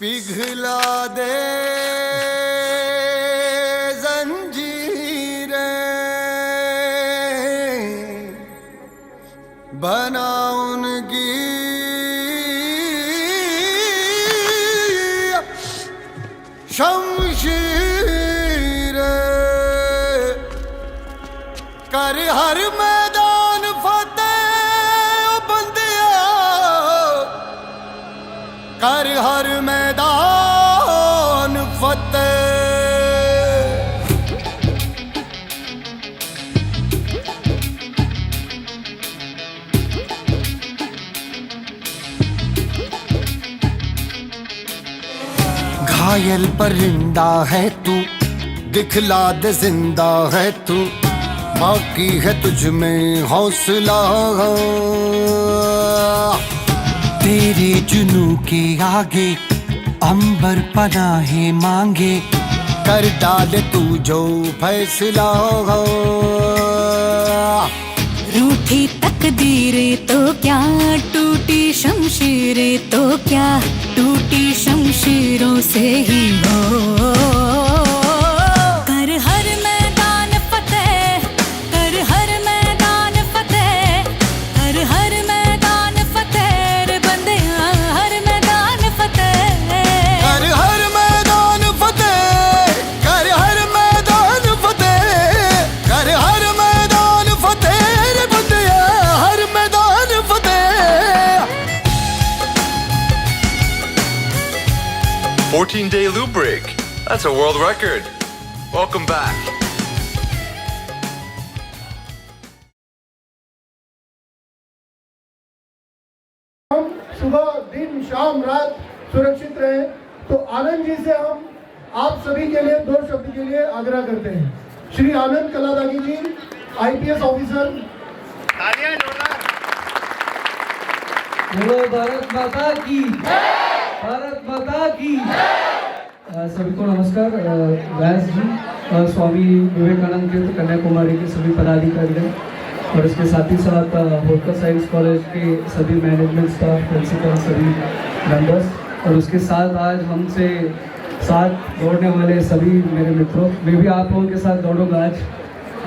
पिघला दे जंजीरें, बना उनकी शमशीरें, कर हर मैदान फतेह बंदिया, कर हर मैदान फतेह। घायल परिंदा है तू, दिखला दे जिंदा है तू, बाकी है तुझ में हौसला। तेरे जुनू के आगे अंबर पनाहे मांगे, कर डाल तू जो फैसला। रूठी तकदीरें तो क्या, टूटी शमशीरें तो क्या, टूटी शमशीरों से ही हो। कर हर मैदान फतेह, कर हर मैदान फतेह, कर हर मैदान फतेह रे बंदिया, हर मैदान फतेह। कर हर मैदान फतेह, कर हर मैदान फतेह, कर हर मैदान फतेह रे बंदिया, हर मैदान फतेह। 14-day loop break. That's a world record. Welcome back. हम सुबह दिन शाम रात सुरक्षित रहें, तो आनंद जी से हम आप सभी के लिए 2 शब्द के लिए आग्रह करते हैं। श्री आनंद कलादागी जी, IPS ऑफिसर। बोलो भारत माता की, भारत माता की। सभी को नमस्कार। व्यास जी, स्वामी विवेकानंद केंद्र कन्याकुमारी के सभी पदाधिकारी और इसके साथ ही साथ होलकर साइंस कॉलेज के सभी मैनेजमेंट स्टाफ, प्रिंसिपल, सभी मेंबर्स, और उसके साथ आज हमसे साथ दौड़ने वाले सभी मेरे मित्रों। मैं भी आप लोगों के साथ दौड़ूंगा आज।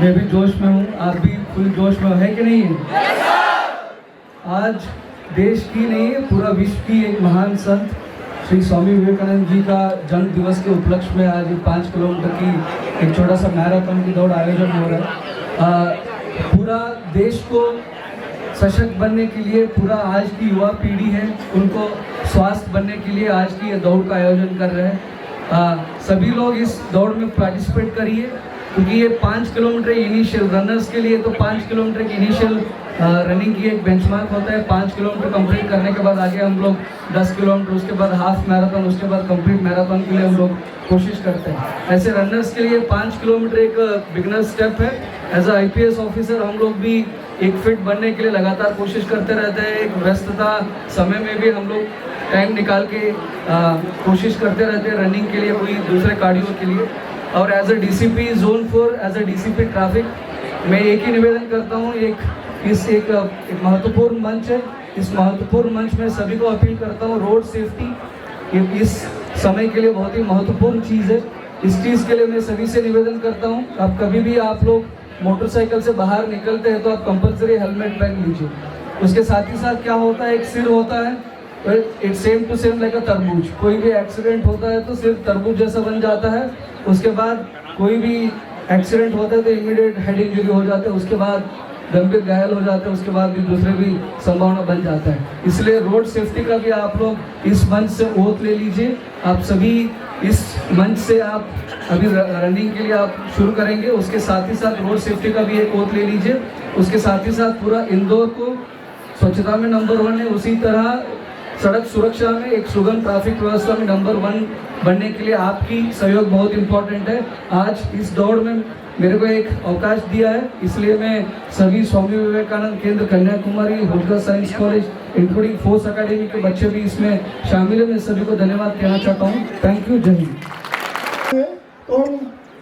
मैं भी जोश में हूँ, आप भी फुल जोश में है कि नहीं है? आज देश की नहीं, पूरा विश्व की एक महान संत श्री स्वामी विवेकानंद जी का जन्म दिवस के उपलक्ष्य में आज 5 किलोमीटर की एक छोटा सा मैराथन की दौड़ आयोजन हो रहा है। पूरा देश को सशक्त बनने के लिए, पूरा आज की युवा पीढ़ी है, उनको स्वास्थ्य बनने के लिए आज की ये दौड़ का आयोजन कर रहे हैं। सभी लोग इस दौड़ में पार्टिसिपेट करिए, क्योंकि ये 5 किलोमीटर इनिशियल रनर्स के लिए, तो 5 किलोमीटर की इनिशियल रनिंग की एक बेंचमार्क होता है। 5 किलोमीटर कंप्लीट करने के बाद आगे हम लोग 10 किलोमीटर, उसके बाद हाफ मैराथन, उसके बाद कंप्लीट मैराथन के लिए हम लोग कोशिश करते हैं। ऐसे रनर्स के लिए 5 किलोमीटर एक बिगनर स्टेप है। एज अ IPS ऑफिसर हम लोग भी एक फिट बनने के लिए लगातार कोशिश करते रहते हैं। एक व्यस्तता समय में भी हम लोग टाइम निकाल के कोशिश करते रहते हैं रनिंग के लिए, कोई दूसरे कार्डियो के लिए। और as a DCP Zone 4, as a DCP traffic, मैं एक ही निवेदन करता हूँ, एक महत्वपूर्ण मंच है। इस महत्वपूर्ण मंच में सभी को अपील करता हूँ, रोड सेफ्टी इस समय के लिए बहुत ही महत्वपूर्ण चीज़ है। इस चीज़ के लिए मैं सभी से निवेदन करता हूँ, अब कभी भी आप लोग मोटरसाइकिल से बाहर निकलते हैं तो आप कंपलसरी हेलमेट पहन लीजिए। उसके साथ ही साथ क्या होता है, एक सिर होता है, it's same to same like a तरबूज। कोई भी एक्सीडेंट होता है तो सिर्फ तरबूज जैसा बन जाता है, उसके बाद कोई भी एक्सीडेंट होता है तो इमीडिएट हेड इंजरी हो जाता है, उसके बाद गंभीर घायल हो जाते हैं, उसके बाद भी दूसरे भी संभावना बन जाता है। इसलिए रोड सेफ्टी का भी आप लोग इस मंच से ओथ ले लीजिए। आप सभी इस मंच से आप अभी रनिंग के लिए आप शुरू करेंगे, उसके साथ ही साथ रोड सेफ्टी का भी एक ओथ ले लीजिए। उसके साथ ही साथ पूरा इंदौर को स्वच्छता में नंबर 1 है, उसी तरह सड़क सुरक्षा में एक सुगम ट्रैफिक व्यवस्था में नंबर 1 बनने के लिए आपकी सहयोग बहुत इम्पोर्टेंट है। आज इस दौड़ में मेरे को एक अवकाश दिया है, इसलिए मैं सभी स्वामी विवेकानंद केंद्र Kanyakumari, Holkar science college, including force academy के बच्चे भी इसमें शामिल है, मैं सभी को धन्यवाद कहना चाहता हूँ। थैंक यू, जय हिंद। तो हम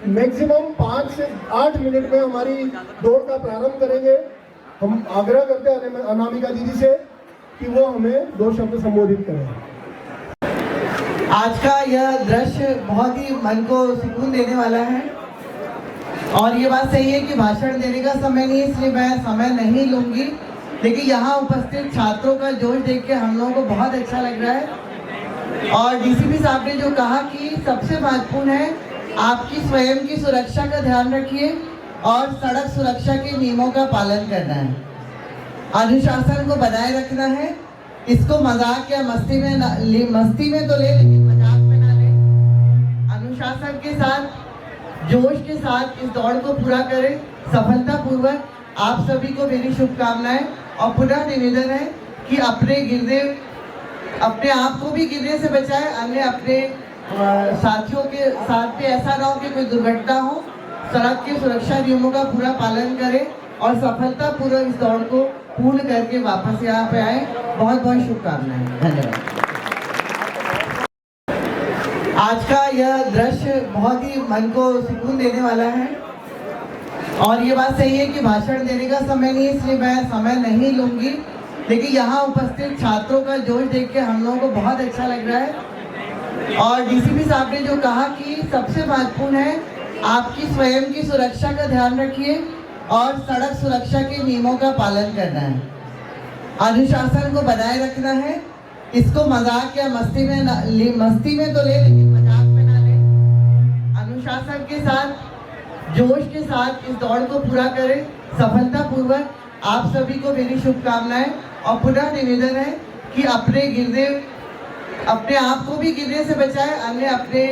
मैक्सिमम 5 से 8 मिनट में हमारी दौड़ का प्रारंभ करेंगे। हम आग्रह करते हैं अनामिका दीदी से कि वो हमें 2 शब्द संबोधित करें। आज का यह दृश्य बहुत ही मन को सुकून देने वाला है और ये बात सही है कि भाषण देने का समय नहीं, इसलिए मैं समय नहीं लूंगी, लेकिन यहाँ उपस्थित छात्रों का जोश देख के हम लोगों को बहुत अच्छा लग रहा है। और डीसीपी साहब ने जो कहा कि सबसे महत्वपूर्ण है आपकी स्वयं की सुरक्षा का ध्यान रखिए और सड़क सुरक्षा के नियमों का पालन करना है, अनुशासन को बनाए रखना है। इसको मजाक या मस्ती में तो ले, लेकिन मजाक में ना ले। अनुशासन के साथ, जोश के साथ इस दौड़ को पूरा करें सफलतापूर्वक। आप सभी को मेरी शुभकामनाएं और पुनः निवेदन है कि अपने आप को भी गिरने से बचाएं, अन्य अपने साथियों के साथ भी ऐसा ना हो कि कोई दुर्घटना हो। सड़क के सुरक्षा नियमों का पूरा पालन करें और सफलतापूर्वक इस दौड़ को पूर्ण करके वापस यहाँ पे आए। बहुत बहुत शुभकामनाएं, धन्यवाद। आज का यह दृश्य बहुत ही मन को सुकून देने वाला है और ये बात सही है कि भाषण देने का समय नहीं, इसलिए मैं समय नहीं लूंगी, लेकिन यहाँ उपस्थित छात्रों का जोश देख के हम लोगों को बहुत अच्छा लग रहा है। और डीसीपी साहब ने जो कहा कि सबसे महत्वपूर्ण है आपकी स्वयं की सुरक्षा का ध्यान रखिए और सड़क सुरक्षा के नियमों का पालन करना है, अनुशासन को बनाए रखना है। इसको मजाक या मस्ती में तो ले, लेकिन मजाक में ना ले। अनुशासन के साथ, जोश के साथ इस दौड़ को पूरा करें सफलतापूर्वक। आप सभी को मेरी शुभकामनाएं और पुनः निवेदन है कि अपने आप को भी गिरने से बचाएं, अन्य अपने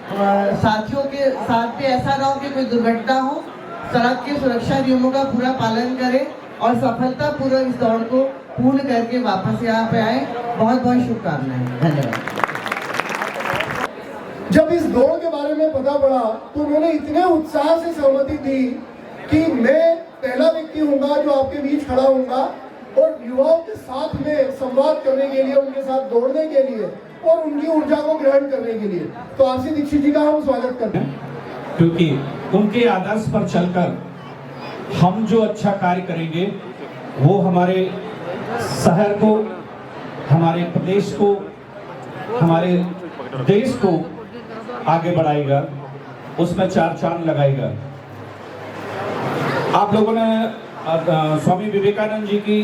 साथियों के साथ भी ऐसा ना हो कि कोई दुर्घटना हो। सड़क के सुरक्षा नियमों का पूरा पालन करें और सफलतापूर्वक इस दौड़ को पूर्ण करके वापस यहाँ पे आए। बहुत बहुत शुभकामनाएं, धन्यवाद। जब इस दौड़ के बारे में पता पड़ा तो उन्होंने इतने उत्साह से सहमति दी कि मैं पहला व्यक्ति हूँगा जो आपके बीच खड़ा हूँगा और युवाओं के साथ में संवाद करने के लिए, उनके साथ दौड़ने के लिए और उनकी ऊर्जा को ग्रहण करने के लिए। तो आरसी दीक्षित जी का हम स्वागत करते हैं, क्योंकि उनके आदर्श पर चलकर हम जो अच्छा कार्य करेंगे वो हमारे शहर को, हमारे प्रदेश को, हमारे देश को आगे बढ़ाएगा, उसमें चार चांद लगाएगा। आप लोगों ने स्वामी विवेकानंद जी की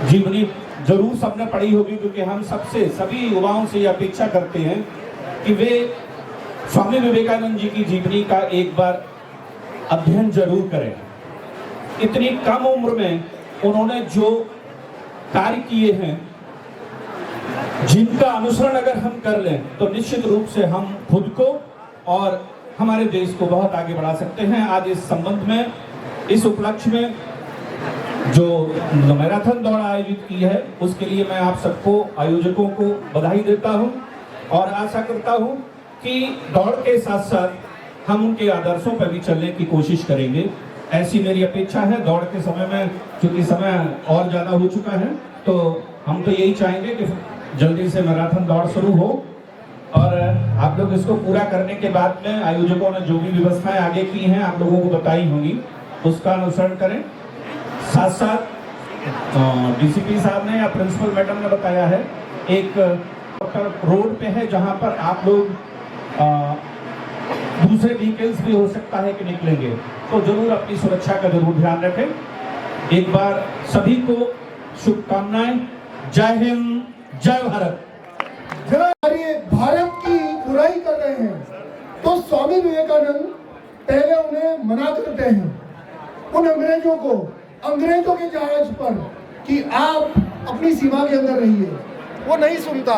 जीवनी जरूर सबने पढ़ी होगी, क्योंकि हम सभी युवाओं से यह अपेक्षा करते हैं कि वे स्वामी विवेकानंद जी की जीवनी का एक बार अध्ययन जरूर करें। इतनी कम उम्र में उन्होंने जो कार्य किए हैं, जिनका अनुसरण अगर हम कर लें तो निश्चित रूप से हम खुद को और हमारे देश को बहुत आगे बढ़ा सकते हैं। आज इस संबंध में, इस उपलक्ष्य में जो मैराथन दौड़ आयोजित की है, उसके लिए मैं आप सबको, आयोजकों को बधाई देता हूं और आशा करता हूं कि दौड़ के साथ साथ हम उनके आदर्शों पर भी चलने की कोशिश करेंगे, ऐसी मेरी अपेक्षा है। दौड़ के समय में, चूंकि समय और ज़्यादा हो चुका है, तो हम तो यही चाहेंगे कि जल्दी से मैराथन दौड़ शुरू हो और आप लोग इसको पूरा करने के बाद में आयोजकों ने जो भी व्यवस्थाएं आगे की हैं आप लोगों को बताई होंगी, उसका अनुसरण करें। साथ साथ डीसीपी साहब ने या प्रिंसिपल मैडम ने बताया है, एक रोड पे है जहां पर आप लोग दूसरे व्हीकल्स भी हो सकता है कि निकलेंगे, तो जरूर अपनी सुरक्षा का जरूर ध्यान रखें। एक बार सभी को शुभकामनाएं। जय हिंद, जय भारत। भारत की बुराई कर रहे हैं तो स्वामी विवेकानंद पहले उन्हें मना करते हैं, उन अंग्रेजों के जहाज पर, कि आप अपनी सीमा के अंदर रहिए। वो नहीं सुनता,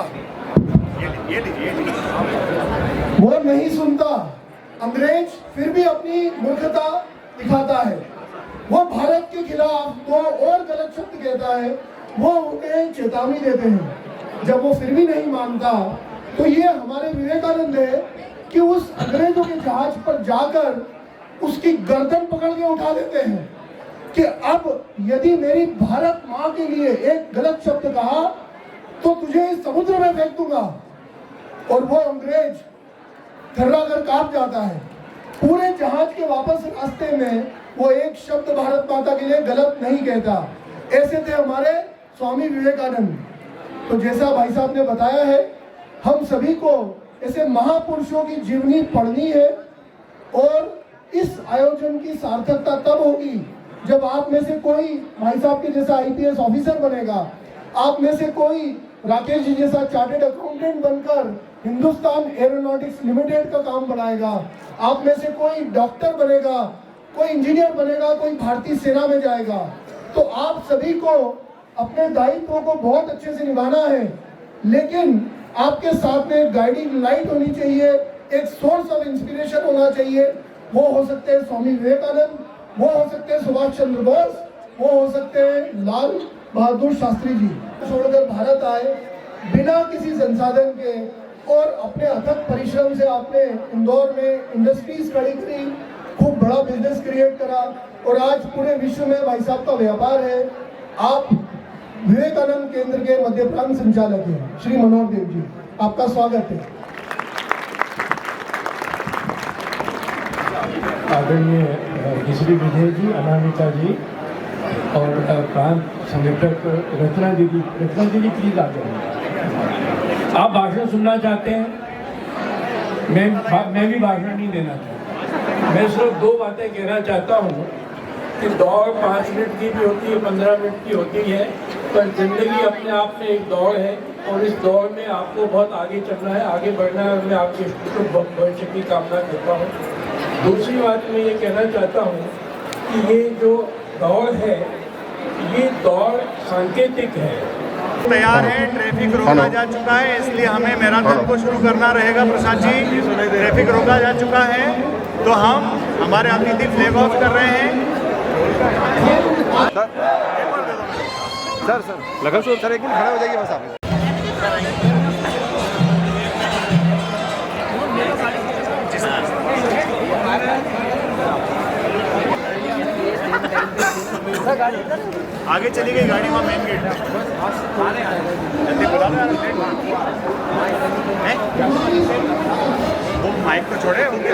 वो नहीं सुनता। अंग्रेज फिर भी अपनी मूर्खता दिखाता है, वो भारत के खिलाफ दो और गलत शब्द कहता है, वो उन्हें चेतावनी देते हैं। जब वो फिर भी नहीं मानता तो ये हमारे विवेकानंद है कि उस अंग्रेजों के जहाज पर जाकर उसकी गर्दन पकड़ के उठा देते हैं कि अब यदि मेरी भारत माँ के लिए एक गलत शब्द कहा तो तुझे इस समुद्र में फेंक दूंगा। और वो अंग्रेज थर्राकर कांप जाता है। पूरे जहाज के वापस रास्ते में वो एक शब्द भारत माता के लिए गलत नहीं कहता। ऐसे थे हमारे स्वामी विवेकानंद। तो जैसा भाई साहब ने बताया है, हम सभी को ऐसे महापुरुषों की जीवनी पढ़नी है और इस आयोजन की सार्थकता तब होगी जब आप में से कोई भाई साहब के जैसा आईपीएस ऑफिसर बनेगा, आप में से कोई राकेश जी जैसा चार्टेड अकाउंटेंट बनकर हिंदुस्तान एरोनॉटिक्स लिमिटेड का काम बढ़ाएगा, आप में से कोई डॉक्टर बनेगा, कोई इंजीनियर बनेगा, कोई भारतीय सेना में जाएगा। तो आप सभी को अपने दायित्वों को बहुत अच्छे से निभाना है, लेकिन आपके साथ में गाइडिंग लाइट होनी चाहिए, एक सोर्स ऑफ इंस्पिरेशन होना चाहिए। वो हो सकते हैं स्वामी विवेकानंद, वो हो सकते हैं सुभाष चंद्र बोस, वो हो सकते हैं लाल बहादुर शास्त्री जी। छोड़कर भारत आए बिना किसी संसाधन के और अपने अथक परिश्रम से आपने इंदौर में इंडस्ट्रीज खड़ी करी, खूब बड़ा बिजनेस क्रिएट करा और आज पूरे विश्व में भाई साहब का व्यापार है। आप विवेकानंद केंद्र के मध्य प्रांत संचालक हैं श्री मनोहर देव जी, आपका स्वागत है। आदरणीय केसरी विजय जी, अनामिका जी और प्रांत संगठक रत्ना दीदी प्लीज आ जाइए। आप भाषण सुनना चाहते हैं? मैं भी भाषण नहीं देना चाहता। मैं सिर्फ दो बातें कहना चाहता हूँ कि दौड़ 5 मिनट की भी होती है, 15 मिनट की होती है, पर जिंदगी अपने आप में एक दौड़ है और इस दौड़ में आपको बहुत आगे चलना है, आगे बढ़ना है। मैं आपके भविष्य की कामना करता हूँ। दूसरी बात मैं ये कहना चाहता हूँ कि ये जो दौड़ है, ये दौड़ सांकेतिक है। तैयार है, ट्रैफिक रोका जा चुका है, इसलिए हमें मैराथन को शुरू करना रहेगा। प्रसाद जी, ट्रैफिक रोका जा चुका है तो हम हमारे अतिथि फ्लैग ऑफ कर रहे हैं। सर लगन सर एक मिनट खड़े हो जाइए बस आप। आगे चली गई गाड़ी, वहाँ मेन गेट जल्दी बुला लो यार। वो माइक तो छोड़े उनके।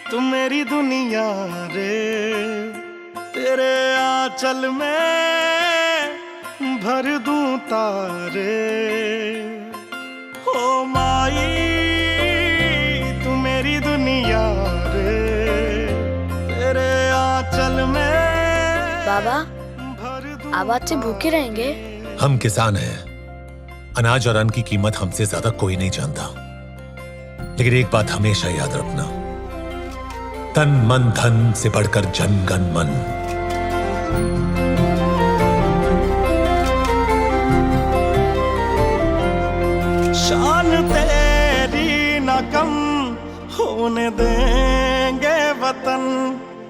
तू मेरी दुनिया रे, तेरे आंचल में भर दूं तारे। ओ माई तू मेरी दुनिया रे, तेरे आंचल में। बाबा, आप आज से भूखे रहेंगे? हम किसान हैं, अनाज और अन्न की कीमत हमसे ज्यादा कोई नहीं जानता, लेकिन एक बात हमेशा याद रखना, तन मन धन से बढ़कर जन गण मन। शान तेरी न कम होने देंगे वतन,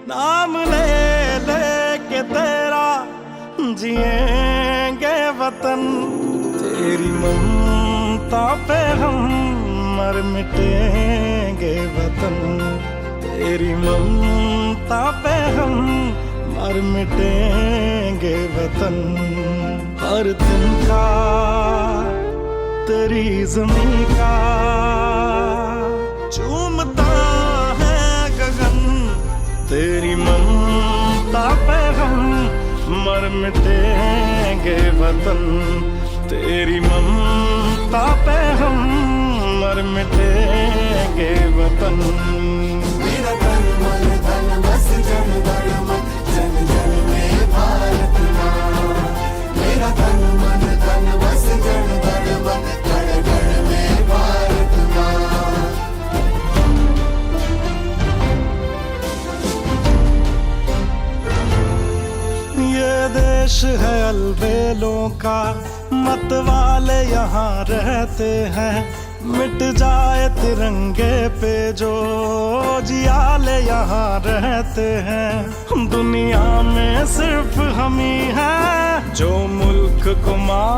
नाम ले ले के तेरा जिएंगे वतन। तेरी ममता पे हम मर मिटेंगे वतन, तेरी ममता पे हम मर मिटेंगे वतन। हर दिन का तेरी ज़मीं का चूमता है गगन, तेरी ममता पे हम मर मिटेंगे वतन, तेरी ममता पे हम मर मिटेंगे वतन। मेरा तन मन धन बस जन गण मन, जन जन में भारत माँ। मेरा तन मन धन बस जन गण मन, गण गण में भारत माँ। ये देश है अलबेलों का, मत वाले यहाँ रहते हैं, मिट जाए तिरंगे पे जो जियाले यहाँ रहते हैं। दुनिया में सिर्फ हम ही हैं जो मुल्क को माँ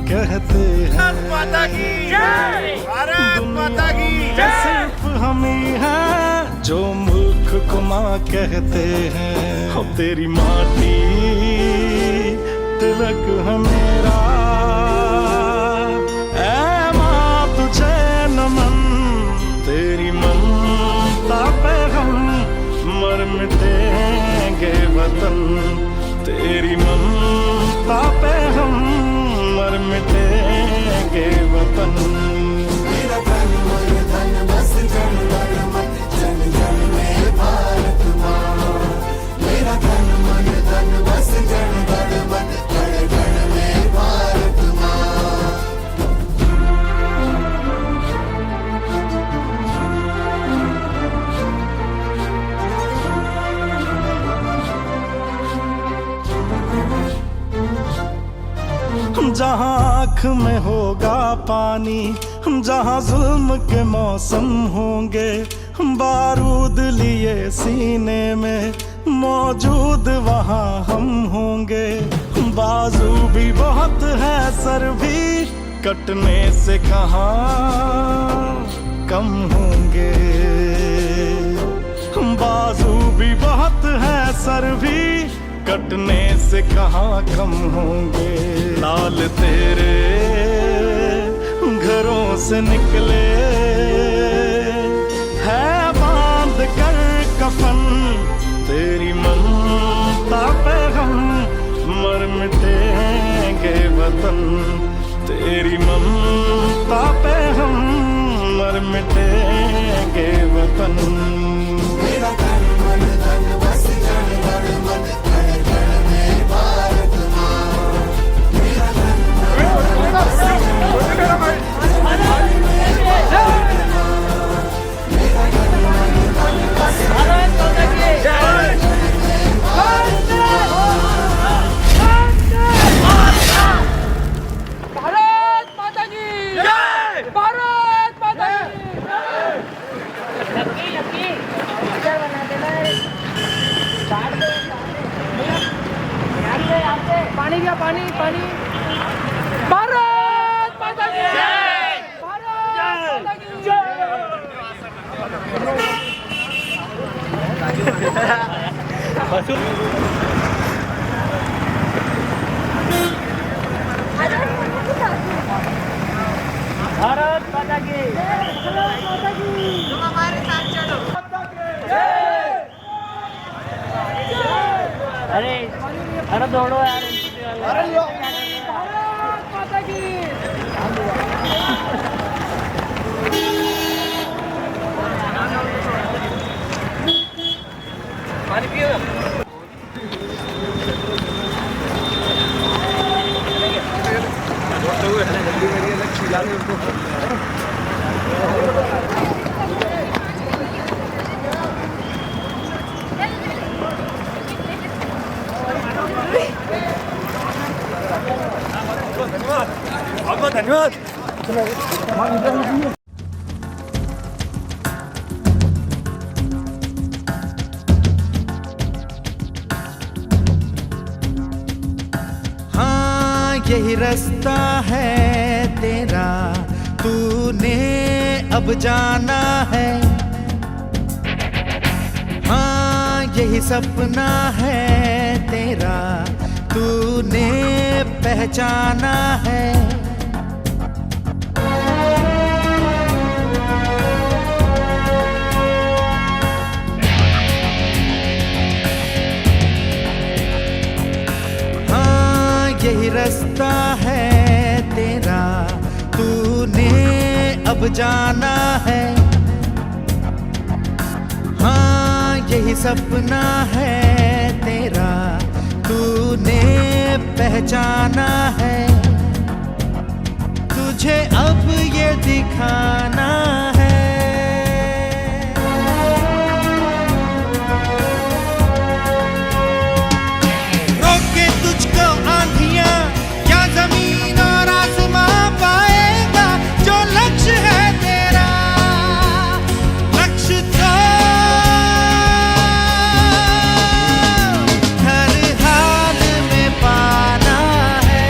कहते हैं। माता की जय, भारत माता की जय। सिर्फ हम ही हैं जो मुल्क को माँ कहते हैं। हो तेरी माटी तिलक है मेरा, ऐ माँ तुझे नमन, तेरी ममता पे हम मर मिटेंगे वतन, तेरी ममता पे हम मर मिटेंगे वतन। मेरा तन मन धन बस जन गण मन, जन जन में भारत माँ। मेरा तन मन धन बस जन गण मन, गण गण में भारत माँ। जहाँ आँख में होगा पानी, जहाँ जुल्म के मौसम होंगे, बारूद लिए सीने में मौजूद वहाँ हम होंगे। बाजू भी बहुत है सर भी कटने से कहाँ कम होंगे, बाजू भी बहुत है सर भी कटने से कहाँ कम होंगे। लाल तेरे घरों से निकले है बांध कर कफन, तेरी ममता पे हम मर मिटेंगे वतन, तेरी ममता पे हम मर मिटेंगे वतन। मेरा तन मन धन बस जन गण मन, गण गण में भारत माँ। मेरा तन मन धन बस जन गण मन, गण गण में भारत माँ। मेरा तन मन धन बस जन गण मन, गण गण में भारत माँ। भारत माता की जय, भारत माता की जय। पानी क्या पानी पानी। भारत माता की जय, भारत माता की जय। भारत माता की तुम हमारे साथ चलो। अरे अरे दौड़ो यार। भारत माता की पानी पियो। बहुत धन्यवाद। हाँ यही रास्ता है तेरा, तूने अब जाना है। हाँ यही सपना है तेरा, तूने पहचाना है। यही रास्ता है तेरा, तूने अब जाना है। हाँ यही सपना है तेरा, तूने पहचाना है। तुझे अब ये दिखाना है। रोके तुझको आंधियां या जमीन और आसमां पाएगा, जो लक्ष्य है तेरा लक्ष्य तो हर हाल में पाना है।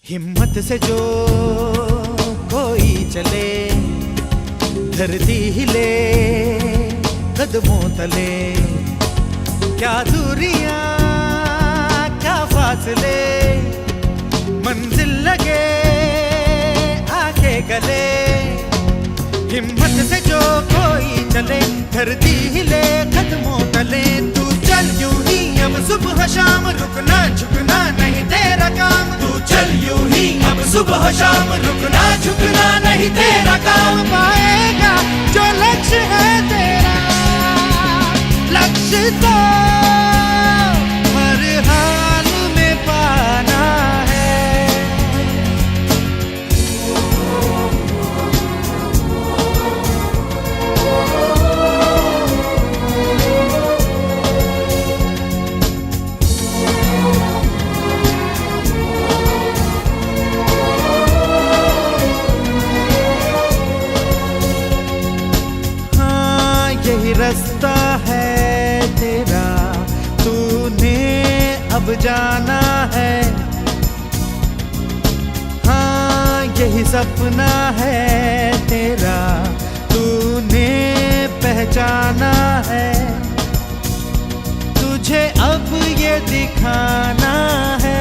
हिम्मत से जो कोई चले, धरती हिले कदमों तले। क्या दूरियां क्या फासले, मंजिल लगे आके गले। हिम्मत से जो कोई चले, धरती हिले कदमों तले। तू चल यूं ही अब सुबह शाम, रुकना झुकना नहीं तेरा काम। तू चल यूं ही अब सुबह शाम, रुकना झुकना नहीं तेरा काम। पाएगा जो लक्ष्य है तेरा लक्ष्य तो हर हाल में पाना है। यही रास्ता है तेरा, तूने अब जाना है। हाँ यही सपना है तेरा, तूने पहचाना है। तुझे अब ये दिखाना है।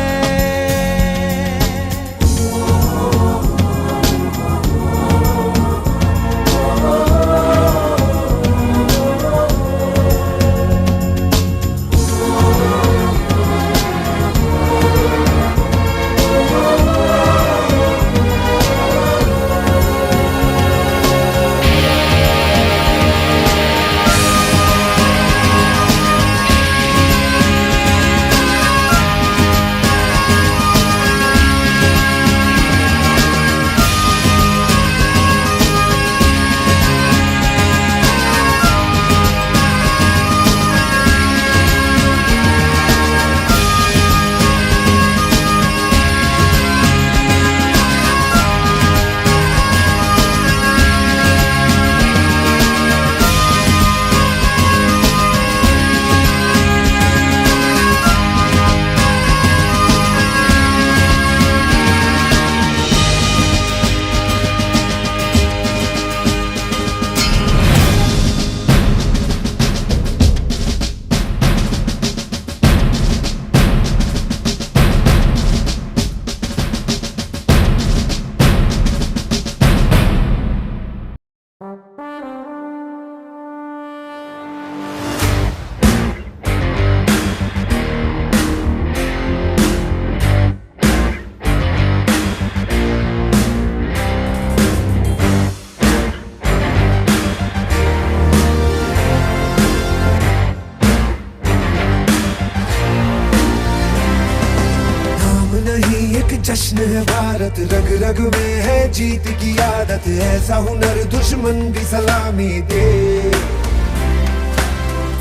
जश्न है भारत, रग रग में है जीत की आदत। ऐसा हुनर दुश्मन भी सलामी दे।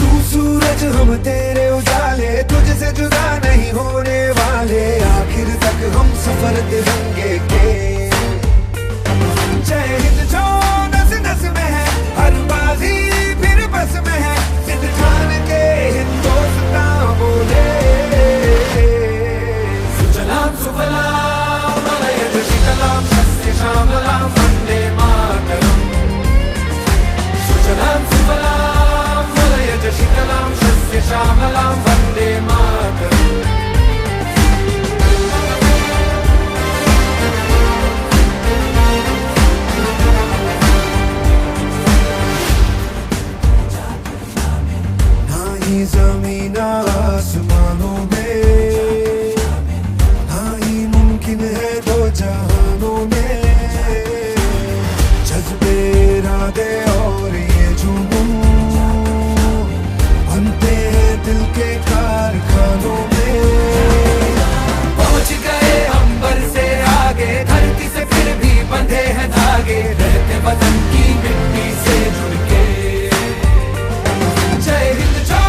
तू सूरज हम तेरे उजाले, तुझसे जुदा नहीं होने वाले। आखिर तक हम सफर तिरंगे के। जय हिंद जो नस नस में है, हर बाजी फिर बस में है। सिद्ध ठान के हिंदुस्तान बोले। सुजलाम सुफलाम मलयज शीतलाम सस्य श्यामलाम वंदे मातरम। वादे और ये जुनून बनते हैं दिल के कारखानों में। पहुंच गए अंबर से आगे, धरती से फिर भी बंधे हैं धागे, रहते वतन की मिट्टी से जुड़ के। जय हिंद जो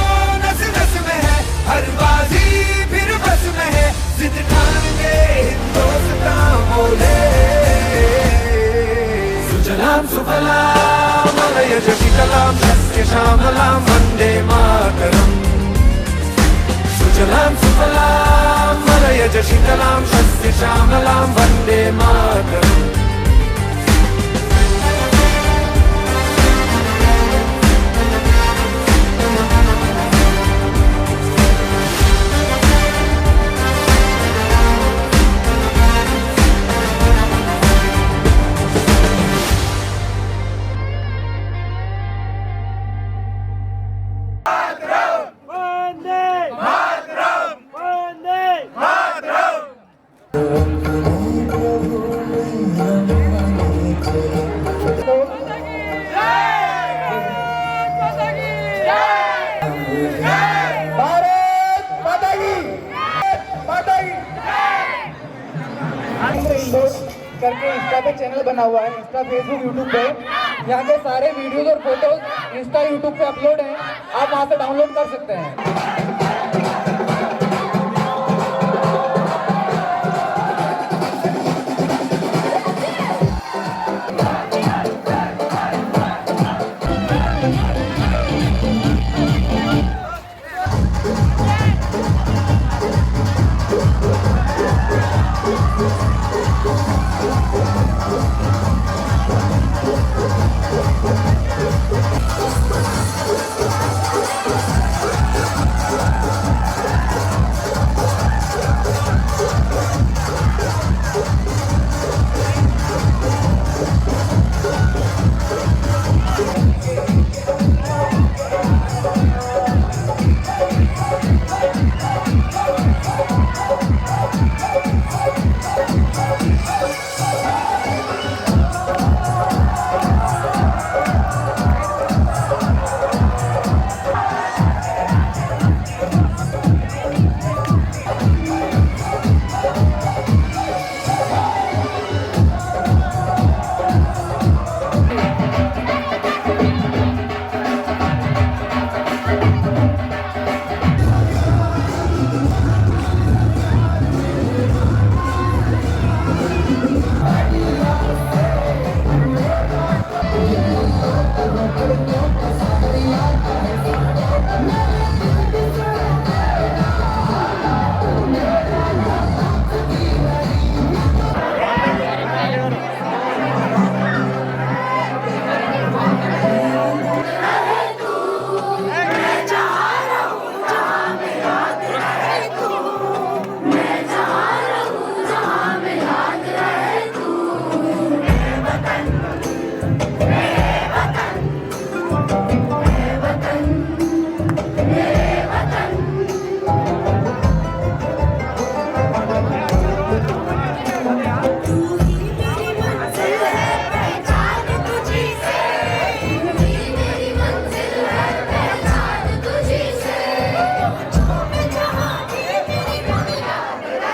नस नस में है, हर बाजी फिर बस में है, जिद ठान के हिंदुस्तान बोले। सुजलाम सुफलाम मलयज शीतलाम सस्य श्यामलाम वंदे मातरम। सुजलाम सुफलाम मलयज शीतलाम सस्य श्यामलाम वंदे मातरम। करके इंस्टा पे चैनल बना हुआ है, इंस्टा फेसबुक यूट्यूब पे। यहाँ के सारे वीडियोस और फोटोज इंस्टा यूट्यूब पे अपलोड हैं, आप वहाँ से डाउनलोड कर सकते हैं।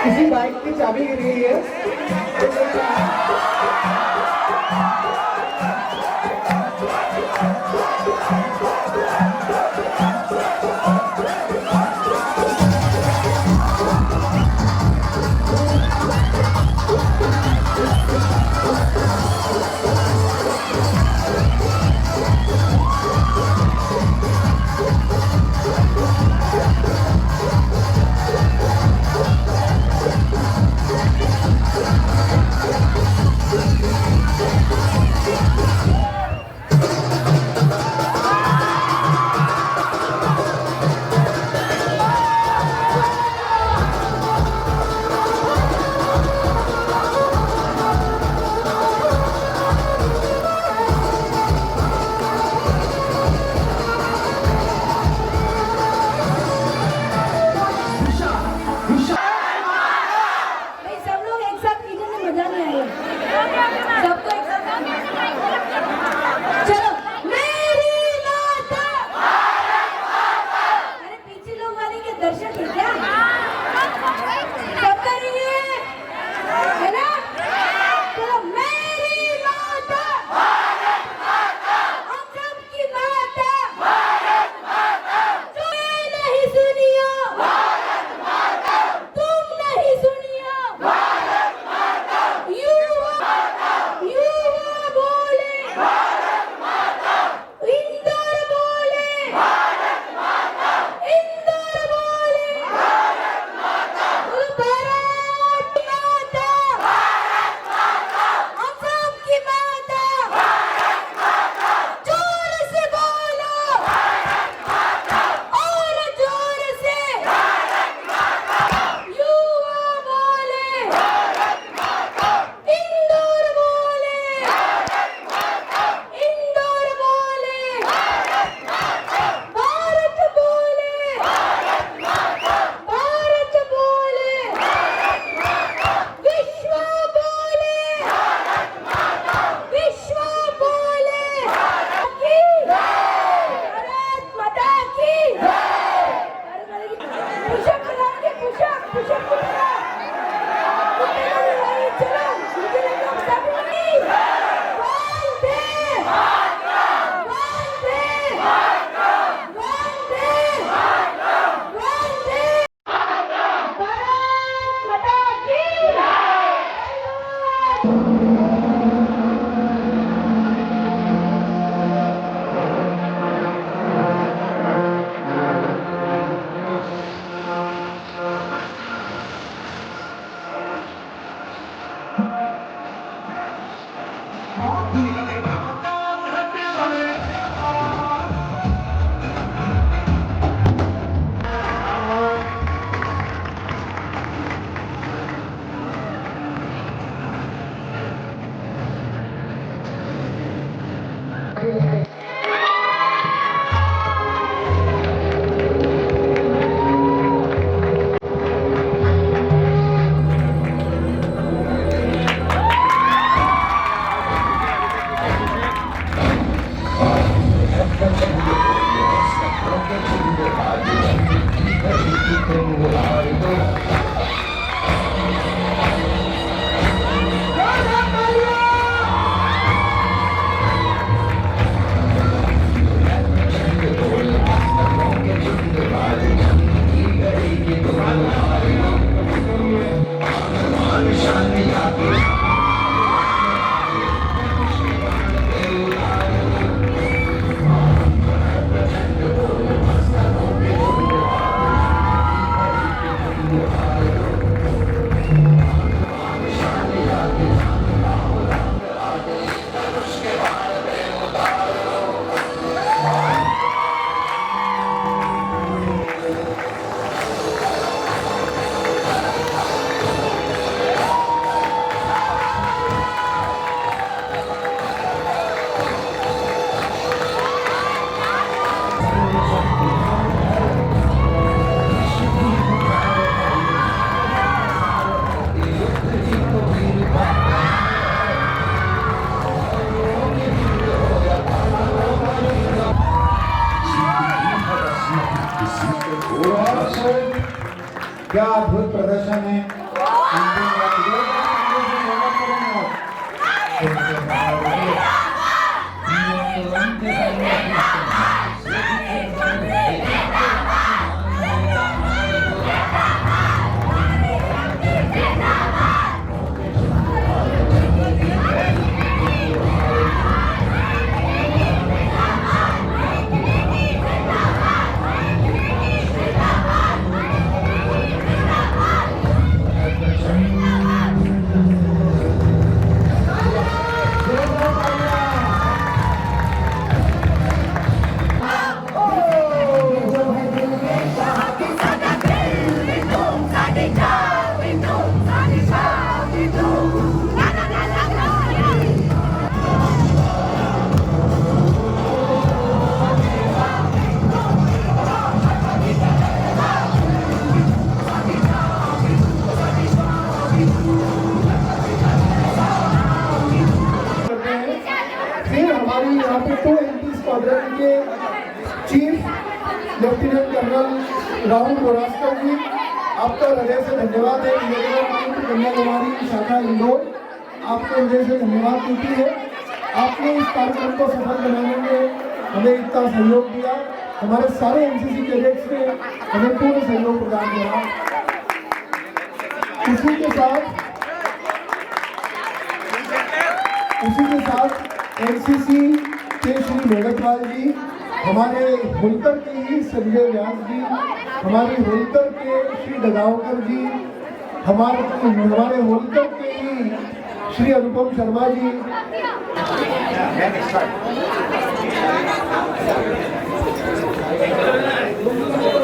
किसी बाइक की चाबी गिर गई है। क्या अद्भुत प्रदर्शन है। यहाँ पे 280 स्क्वाड्रन के चीफ लेफ्टिनेंट कर्नल राहुल बोरास्कर जी, आपका हृदय से धन्यवाद है। कन्याकुमारी शाखा इंदौर, आपको हृदय से धन्यवाद देती है। आपने इस कार्यक्रम को सफल बनाने में हमें इतना सहयोग दिया। हमारे सारे एनसीसी कैडेट्स ने हमें पूर्ण सहयोग प्रदान किया। उसी के साथ एनसीसी के श्री मेघतवाल जी, हमारे होलकर के ही संजय व्यास जी, हमारे होलकर के श्री डगावकर जी, हमारे होलकर के ही श्री अनुपम शर्मा जी,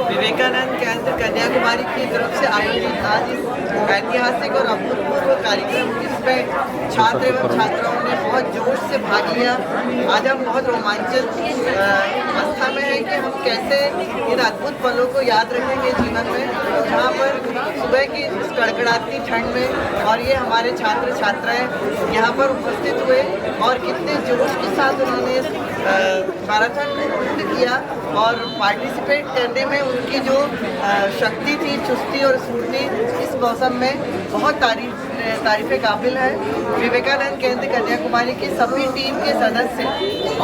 विवेकानंद केंद्र कन्याकुमारी की तरफ से आयोजित आज इस ऐतिहासिक और अभूतपूर्व कार्यक्रम जिसमें छात्र एवं छात्राओं ने बहुत जोश से भाग लिया। आज हम बहुत रोमांचित अवस्था में हैं कि हम कैसे इन अद्भुत पलों को याद रखेंगे जीवन में, जहाँ पर सुबह की इस कड़कड़ाती ठंड में और ये हमारे छात्र छात्राएं यहाँ पर उपस्थित हुए और कितने जोश के साथ उन्होंने इस मैराथन को पूर्ण किया और पार्टिसिपेट करने में उनकी जो शक्ति थी, चुस्ती और स्फूर्ति इस मौसम में बहुत तारीफ़ काबिल है। विवेकानंद केंद्र कन्याकुमारी की सभी टीम के सदस्य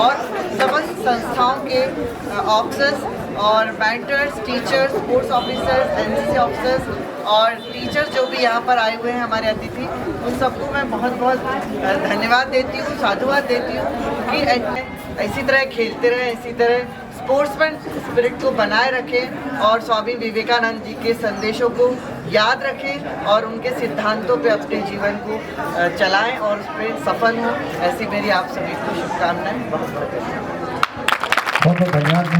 और समस्त संस्थाओं के ऑफिसर्स और mentors, teachers, sports officers, NCC officers और टीचर्स जो भी यहाँ पर आए हुए हैं हमारे अतिथि, उन सबको मैं बहुत बहुत धन्यवाद देती हूँ, साधुवाद देती हूँ कि इसी तरह खेलते रहें, इसी तरह स्पोर्ट्समैन स्पिरिट को बनाए रखें और स्वामी विवेकानंद जी के संदेशों को याद रखें और उनके सिद्धांतों पे अपने जीवन को चलाएं और उस पर सफल हों। ऐसी मेरी आप सभी को शुभकामनाएं। बहुत बहुत धन्यवाद।